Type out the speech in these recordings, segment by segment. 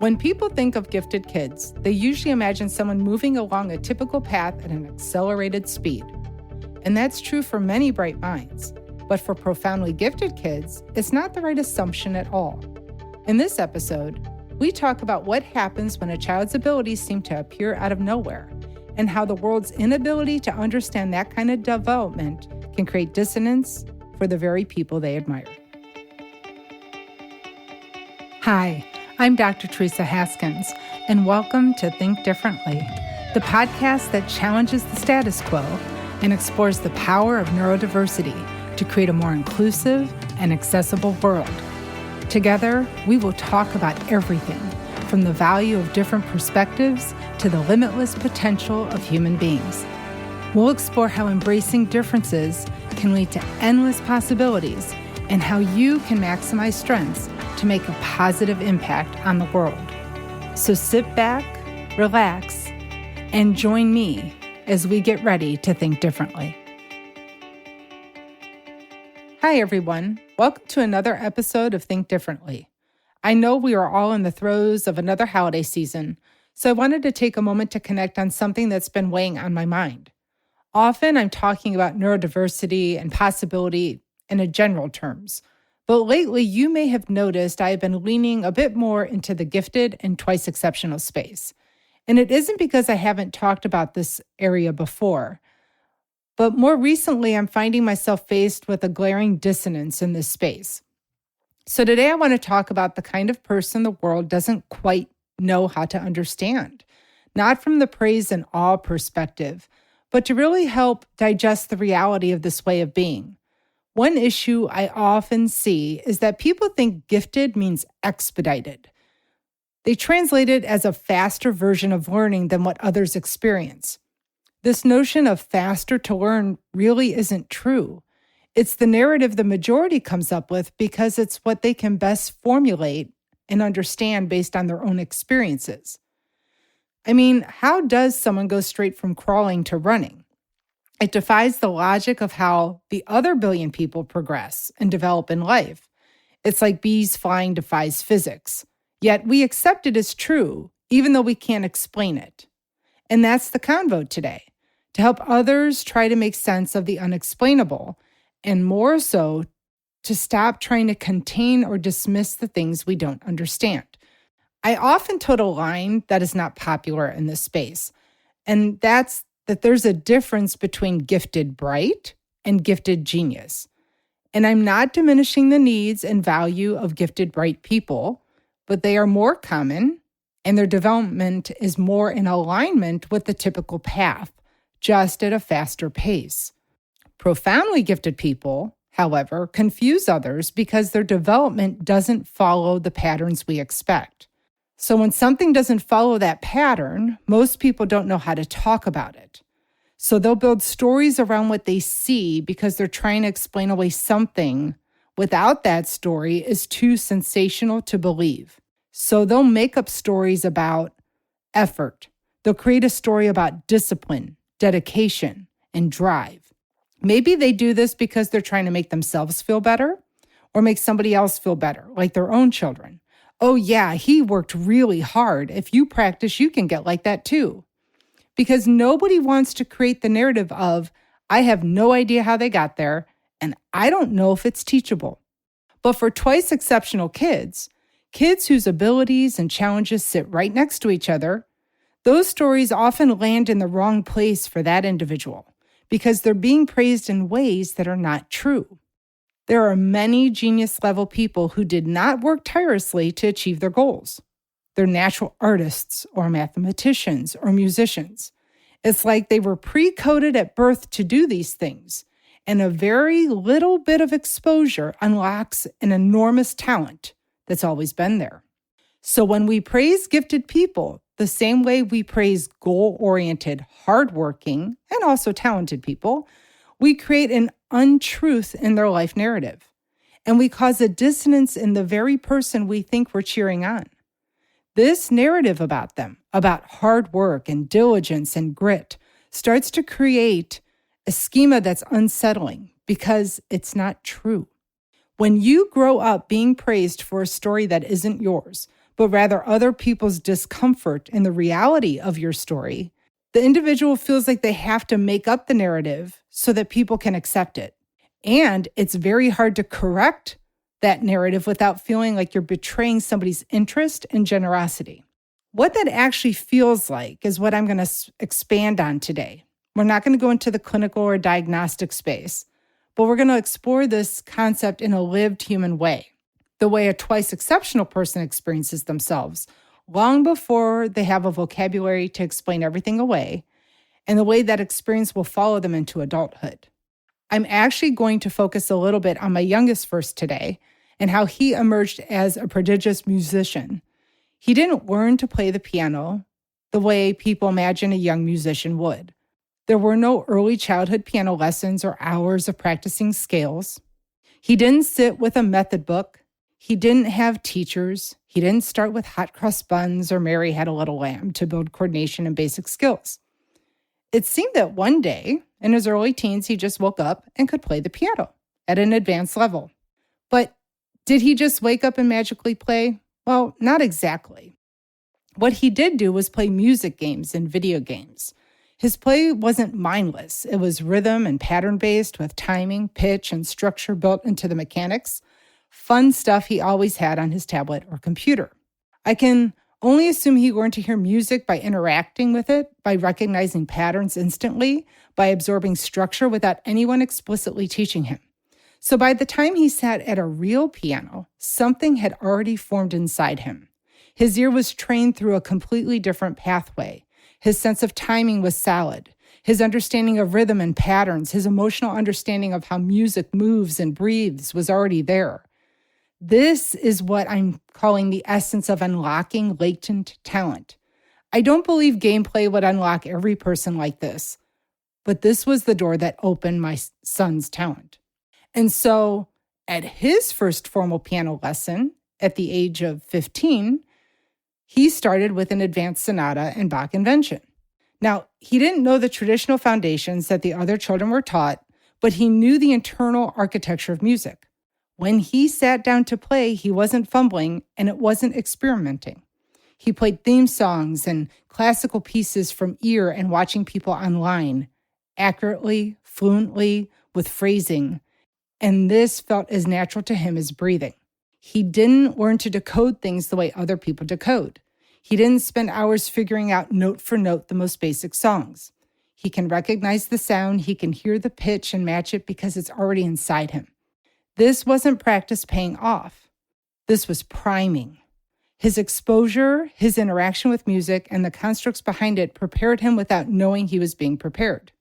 When people think of gifted kids, they usually imagine someone moving along a typical path at an accelerated speed. And that's true for many bright minds. But for profoundly gifted kids, it's not the right assumption at all. In this episode, we talk about what happens when a child's abilities seem to appear out of nowhere, and how the world's inability to understand that kind of development can create dissonance for the very people they admire. Hi, I'm Dr. Theresa Haskins, and welcome to Think Differently, the podcast that challenges the status quo and explores the power of neurodiversity to create a more inclusive and accessible world. Together, we will talk about everything from the value of different perspectives to the limitless potential of human beings. We'll explore how embracing differences can lead to endless possibilities and how you can maximize strengths to make a positive impact on the world. So sit back, relax, and join me as we get ready to think differently. Hi, everyone. Welcome to another episode of Think Differently. I know we are all in the throes of another holiday season, so I wanted to take a moment to connect on something that's been weighing on my mind. Often I'm talking about neurodiversity and possibility in a general terms, but lately you may have noticed I have been leaning a bit more into the gifted and twice exceptional space. And it isn't because I haven't talked about this area before, but more recently I'm finding myself faced with a glaring dissonance in this space. So today I want to talk about the kind of person the world doesn't quite know how to understand, not from the praise and awe perspective, but to really help digest the reality of this way of being. One issue I often see is that people think gifted means expedited. They translate it as a faster version of learning than what others experience. This notion of faster to learn really isn't true. It's the narrative the majority comes up with because it's what they can best formulate and understand based on their own experiences. I mean, how does someone go straight from crawling to running? It defies the logic of how the other billion people progress and develop in life. It's like bees flying defies physics. Yet we accept it as true, even though we can't explain it. And that's the convo today, to help others try to make sense of the unexplainable, and more so, to stop trying to contain or dismiss the things we don't understand. I often told a line that is not popular in this space, and that's that there's a difference between gifted bright and gifted genius. And I'm not diminishing the needs and value of gifted bright people, but they are more common and their development is more in alignment with the typical path, just at a faster pace. Profoundly gifted people, however, confuse others because their development doesn't follow the patterns we expect. So when something doesn't follow that pattern, most people don't know how to talk about it. So they'll build stories around what they see because they're trying to explain away something without that story is too sensational to believe. So they'll make up stories about effort. They'll create a story about discipline, dedication, and drive. Maybe they do this because they're trying to make themselves feel better or make somebody else feel better, like their own children. Oh yeah, he worked really hard. If you practice, you can get like that too. Because nobody wants to create the narrative of, I have no idea how they got there, and I don't know if it's teachable. But for twice exceptional kids whose abilities and challenges sit right next to each other, those stories often land in the wrong place for that individual because they're being praised in ways that are not true. There are many genius-level people who did not work tirelessly to achieve their goals. They're natural artists or mathematicians or musicians. It's like they were pre-coded at birth to do these things, and a very little bit of exposure unlocks an enormous talent that's always been there. So when we praise gifted people, the same way we praise goal-oriented, hardworking, and also talented people, we create an untruth in their life narrative, and we cause a dissonance in the very person we think we're cheering on. This narrative about them, about hard work and diligence and grit, starts to create a schema that's unsettling because it's not true. When you grow up being praised for a story that isn't yours, but rather other people's discomfort in the reality of your story, the individual feels like they have to make up the narrative so that people can accept it. And it's very hard to correct that narrative without feeling like you're betraying somebody's interest and generosity. What that actually feels like is what I'm going to expand on today. We're not going to go into the clinical or diagnostic space, but we're going to explore this concept in a lived human way, the way a twice exceptional person experiences themselves, long before they have a vocabulary to explain everything away, and the way that experience will follow them into adulthood. I'm actually going to focus a little bit on my youngest first today and how he emerged as a prodigious musician. He didn't learn to play the piano the way people imagine a young musician would. There were no early childhood piano lessons or hours of practicing scales. He didn't sit with a method book. He didn't have teachers. He didn't start with hot cross buns or Mary Had a Little Lamb to build coordination and basic skills. It seemed that one day, in his early teens, he just woke up and could play the piano at an advanced level. But did he just wake up and magically play? Well, not exactly. What he did do was play music games and video games. His play wasn't mindless. It was rhythm and pattern-based with timing, pitch, and structure built into the mechanics. Fun stuff he always had on his tablet or computer. I can only assume he learned to hear music by interacting with it, by recognizing patterns instantly, by absorbing structure without anyone explicitly teaching him. So by the time he sat at a real piano, something had already formed inside him. His ear was trained through a completely different pathway. His sense of timing was solid. His understanding of rhythm and patterns, his emotional understanding of how music moves and breathes was already there. This is what I'm calling the essence of unlocking latent talent. I don't believe gameplay would unlock every person like this, but this was the door that opened my son's talent. And so at his first formal piano lesson at the age of 15, he started with an advanced sonata and Bach invention. Now, he didn't know the traditional foundations that the other children were taught, but he knew the internal architecture of music. When he sat down to play, he wasn't fumbling and it wasn't experimenting. He played theme songs and classical pieces from ear and watching people online, accurately, fluently, with phrasing. And this felt as natural to him as breathing. He didn't learn to decode things the way other people decode. He didn't spend hours figuring out note for note the most basic songs. He can recognize the sound, he can hear the pitch and match it because it's already inside him. This wasn't practice paying off. This was priming. His exposure, his interaction with music, and the constructs behind it prepared him without knowing he was being prepared.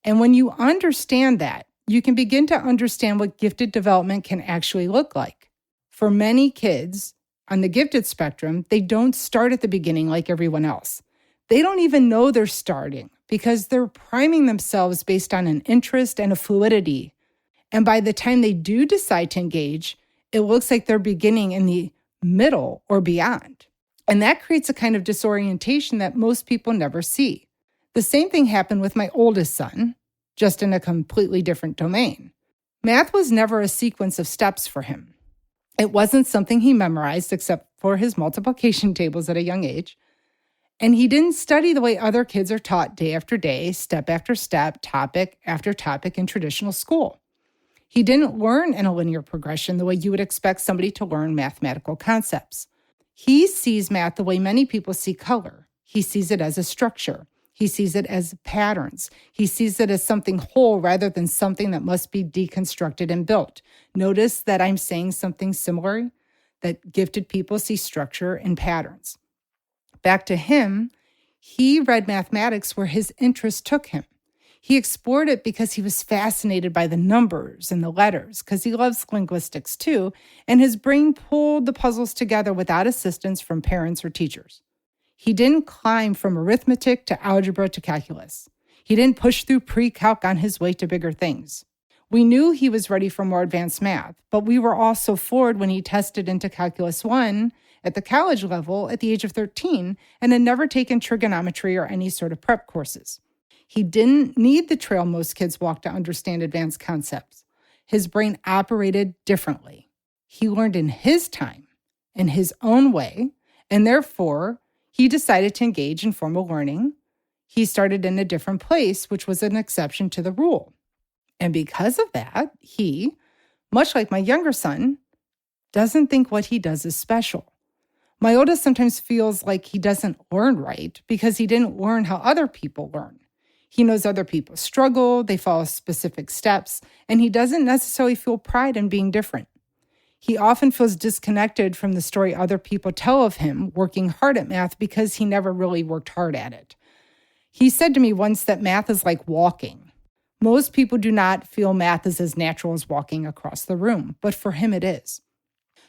And when you understand that, you can begin to understand what gifted development can actually look like. For many kids on the gifted spectrum, they don't start at the beginning like everyone else. They don't even know they're starting because they're priming themselves based on an interest and a fluidity. And by the time they do decide to engage, it looks like they're beginning in the middle or beyond. And that creates a kind of disorientation that most people never see. The same thing happened with my oldest son, just in a completely different domain. Math was never a sequence of steps for him. It wasn't something he memorized except for his multiplication tables at a young age. And he didn't study the way other kids are taught day after day, step after step, topic after topic in traditional school. He didn't learn in a linear progression the way you would expect somebody to learn mathematical concepts. He sees math the way many people see color. He sees it as a structure. He sees it as patterns. He sees it as something whole rather than something that must be deconstructed and built. Notice that I'm saying something similar, that gifted people see structure and patterns. Back to him, he read mathematics where his interest took him. He explored it because he was fascinated by the numbers and the letters, because he loves linguistics too, and his brain pulled the puzzles together without assistance from parents or teachers. He didn't climb from arithmetic to algebra to calculus. He didn't push through pre-calc on his way to bigger things. We knew he was ready for more advanced math, but we were all so floored when he tested into Calculus 1 at the college level at the age of 13 and had never taken trigonometry or any sort of prep courses. He didn't need the trail most kids walk to understand advanced concepts. His brain operated differently. He learned in his time, in his own way, And therefore, he decided to engage in formal learning. He started in a different place, which was an exception to the rule. And because of that, he, much like my younger son, doesn't think what he does is special. My oldest sometimes feels like he doesn't learn right because he didn't learn how other people learn. He knows other people struggle, they follow specific steps, and he doesn't necessarily feel pride in being different. He often feels disconnected from the story other people tell of him working hard at math because he never really worked hard at it. He said to me once that math is like walking. Most people do not feel math is as natural as walking across the room, but for him it is.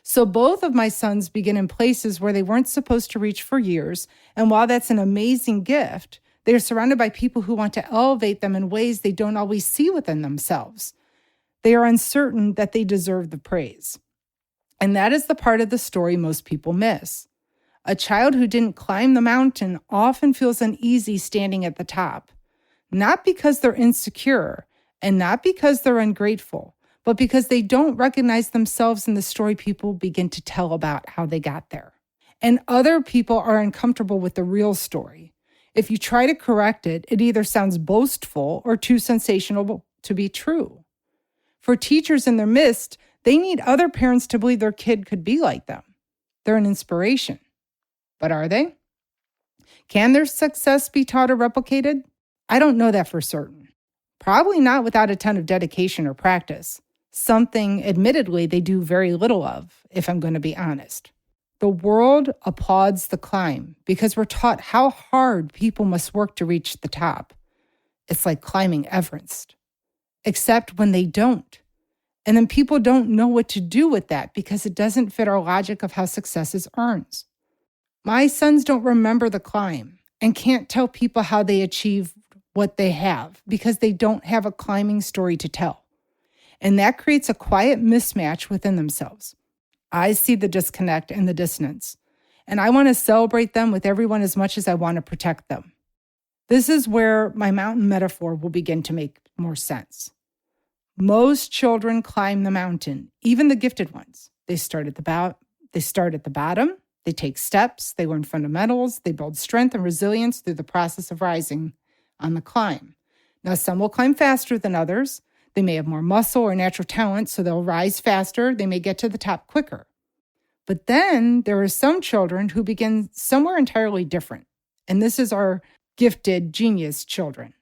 So both of my sons begin in places where they weren't supposed to reach for years, and while that's an amazing gift, they are surrounded by people who want to elevate them in ways they don't always see within themselves. They are uncertain that they deserve the praise. And that is the part of the story most people miss. A child who didn't climb the mountain often feels uneasy standing at the top, not because they're insecure and not because they're ungrateful, but because they don't recognize themselves in the story people begin to tell about how they got there. And other people are uncomfortable with the real story. If you try to correct it, it either sounds boastful or too sensational to be true. For teachers in their midst, they need other parents to believe their kid could be like them. They're an inspiration. But are they? Can their success be taught or replicated? I don't know that for certain. Probably not without a ton of dedication or practice. Something, admittedly, they do very little of, if I'm going to be honest. The world applauds the climb because we're taught how hard people must work to reach the top. It's like climbing Everest. Except when they don't. And then people don't know what to do with that because it doesn't fit our logic of how success is earned. My sons don't remember the climb and can't tell people how they achieve what they have because they don't have a climbing story to tell. And that creates a quiet mismatch within themselves. I see the disconnect and the dissonance, and I want to celebrate them with everyone as much as I want to protect them. This is where my mountain metaphor will begin to make more sense. Most children climb the mountain, even the gifted ones. They start at the bottom, they take steps, they learn fundamentals, they build strength and resilience through the process of rising on the climb. Now, some will climb faster than others. They may have more muscle or natural talent, so they'll rise faster. They may get to the top quicker. But then there are some children who begin somewhere entirely different. And this is our gifted genius children.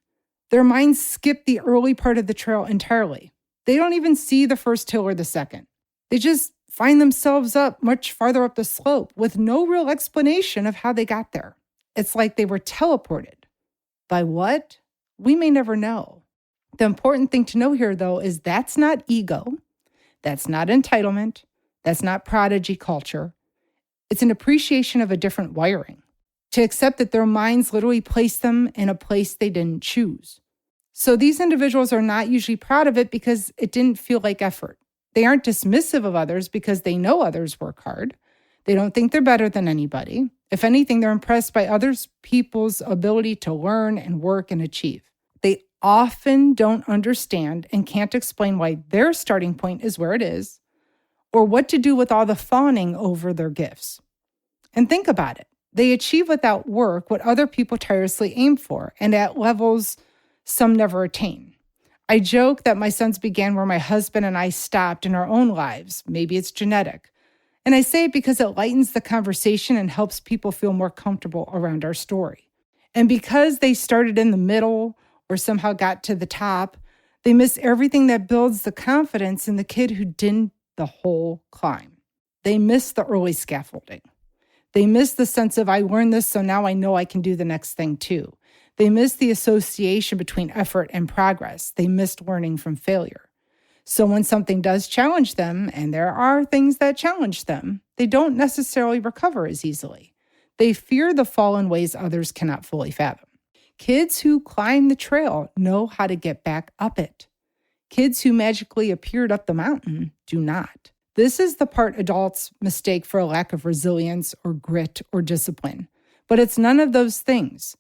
Their minds skip the early part of the trail entirely. They don't even see the first hill or the second. They just find themselves up much farther up the slope with no real explanation of how they got there. It's like they were teleported. By what? We may never know. The important thing to know here, though, is that's not ego. That's not entitlement. That's not prodigy culture. It's an appreciation of a different wiring. To accept that their minds literally placed them in a place they didn't choose. So these individuals are not usually proud of it because it didn't feel like effort. They aren't dismissive of others because they know others work hard. They don't think they're better than anybody. If anything, they're impressed by others people's ability to learn and work and achieve. They often don't understand and can't explain why their starting point is where it is, or what to do with all the fawning over their gifts. And think about it. They achieve without work what other people tirelessly aim for, and at levels some never attain. I joke that my sons began where my husband and I stopped in our own lives. Maybe it's genetic. And I say it because it lightens the conversation and helps people feel more comfortable around our story. And because they started in the middle or somehow got to the top, they miss everything that builds the confidence in the kid who didn't the whole climb. They miss the early scaffolding. They miss the sense of, I learned this, so now I know I can do the next thing too. They miss the association between effort and progress. They missed learning from failure. So when something does challenge them, and there are things that challenge them, they don't necessarily recover as easily. They fear the fall in ways others cannot fully fathom. Kids who climb the trail know how to get back up it. Kids who magically appeared up the mountain do not. This is the part adults mistake for a lack of resilience or grit or discipline. But it's none of those things.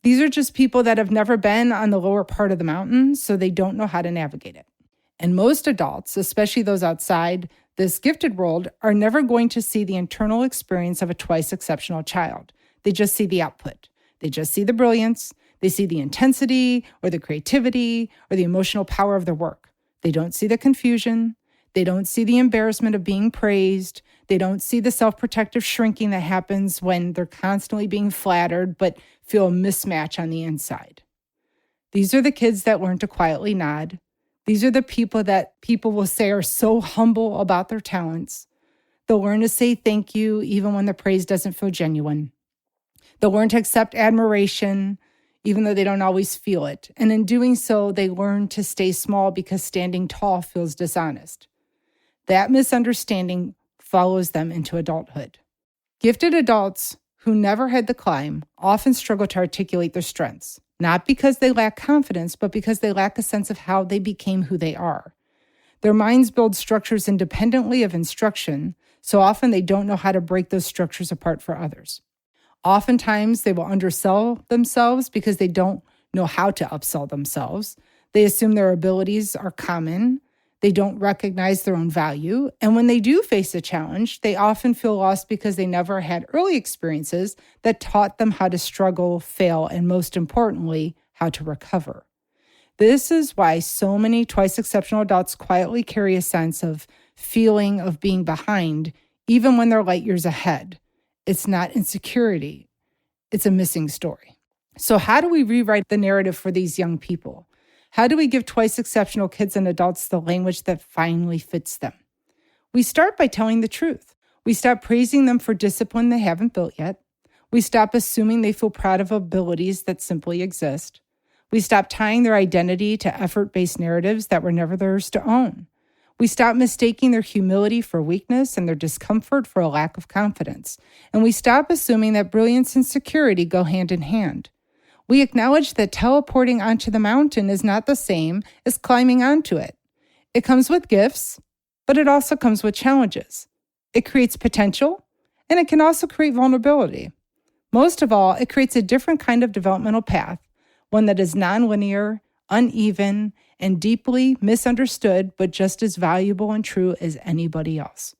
These are just people that have never been on the lower part of the mountain, so they don't know how to navigate it. And most adults, especially those outside, This gifted world are never going to see the internal experience of a twice exceptional child. They just see the output. They just see the brilliance. They see the intensity or the creativity or the emotional power of their work. They don't see the confusion. They don't see the embarrassment of being praised. They don't see the self-protective shrinking that happens when they're constantly being flattered but feel a mismatch on the inside. These are the kids that learn to quietly nod. These are the people that people will say are so humble about their talents. They'll learn to say thank you even when the praise doesn't feel genuine. They'll learn to accept admiration even though they don't always feel it. And in doing so, they learn to stay small because standing tall feels dishonest. That misunderstanding follows them into adulthood. Gifted adults who never had the climb often struggle to articulate their strengths, not because they lack confidence, but because they lack a sense of how they became who they are. Their minds build structures independently of instruction, so often they don't know how to break those structures apart for others. Oftentimes, they will undersell themselves because they don't know how to upsell themselves. They assume their abilities are common. They don't recognize their own value. And when they do face a challenge, they often feel lost because they never had early experiences that taught them how to struggle, fail, and most importantly, how to recover. This is why so many twice exceptional adults quietly carry a sense of feeling of being behind, even when they're light years ahead. It's not insecurity. It's a missing story. So how do we rewrite the narrative for these young people? How do we give twice exceptional kids and adults the language that finally fits them? We start by telling the truth. We stop praising them for discipline they haven't built yet. We stop assuming they feel proud of abilities that simply exist. We stop tying their identity to effort-based narratives that were never theirs to own. We stop mistaking their humility for weakness and their discomfort for a lack of confidence. And we stop assuming that brilliance and security go hand in hand. We acknowledge that teleporting onto the mountain is not the same as climbing onto it. It comes with gifts, but it also comes with challenges. It creates potential, and it can also create vulnerability. Most of all, it creates a different kind of developmental path, one that is nonlinear, uneven, and deeply misunderstood, but just as valuable and true as anybody else.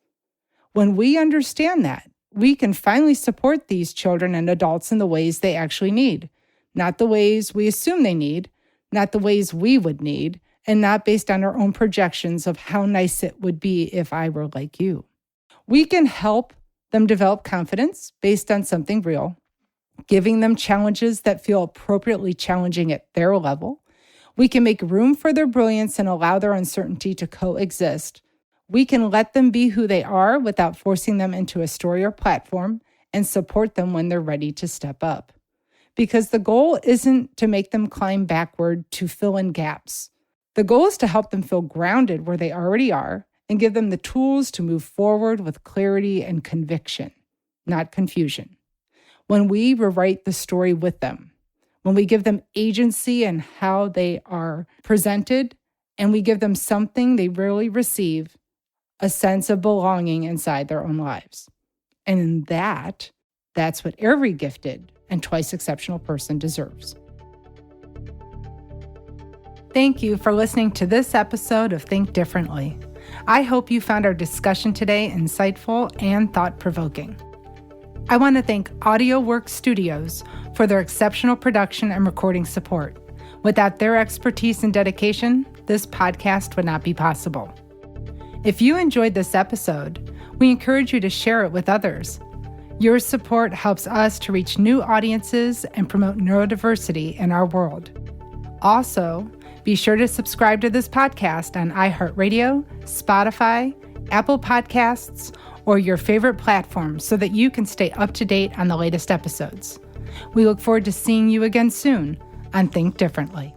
When we understand that, we can finally support these children and adults in the ways they actually need, not the ways we assume they need, not the ways we would need, and not based on our own projections of how nice it would be if I were like you. We can help them develop confidence based on something real, giving them challenges that feel appropriately challenging at their level. We can make room for their brilliance and allow their uncertainty to coexist. We can let them be who they are without forcing them into a story or platform and support them when they're ready to step up. Because the goal isn't to make them climb backward to fill in gaps. The goal is to help them feel grounded where they already are and give them the tools to move forward with clarity and conviction, not confusion. When we rewrite the story with them, when we give them agency in how they are presented, and we give them something they rarely receive, a sense of belonging inside their own lives. And in that's what every gifted and twice exceptional person deserves. Thank you for listening to this episode of Think Differently. I hope you found our discussion today insightful and thought-provoking. I want to thank AudioWorks Studios for their exceptional production and recording support. Without their expertise and dedication, this podcast would not be possible. If you enjoyed this episode, we encourage you to share it with others. Your support helps us to reach new audiences and promote neurodiversity in our world. Also, be sure to subscribe to this podcast on iHeartRadio, Spotify, Apple Podcasts, or your favorite platform so that you can stay up to date on the latest episodes. We look forward to seeing you again soon on Think Differently.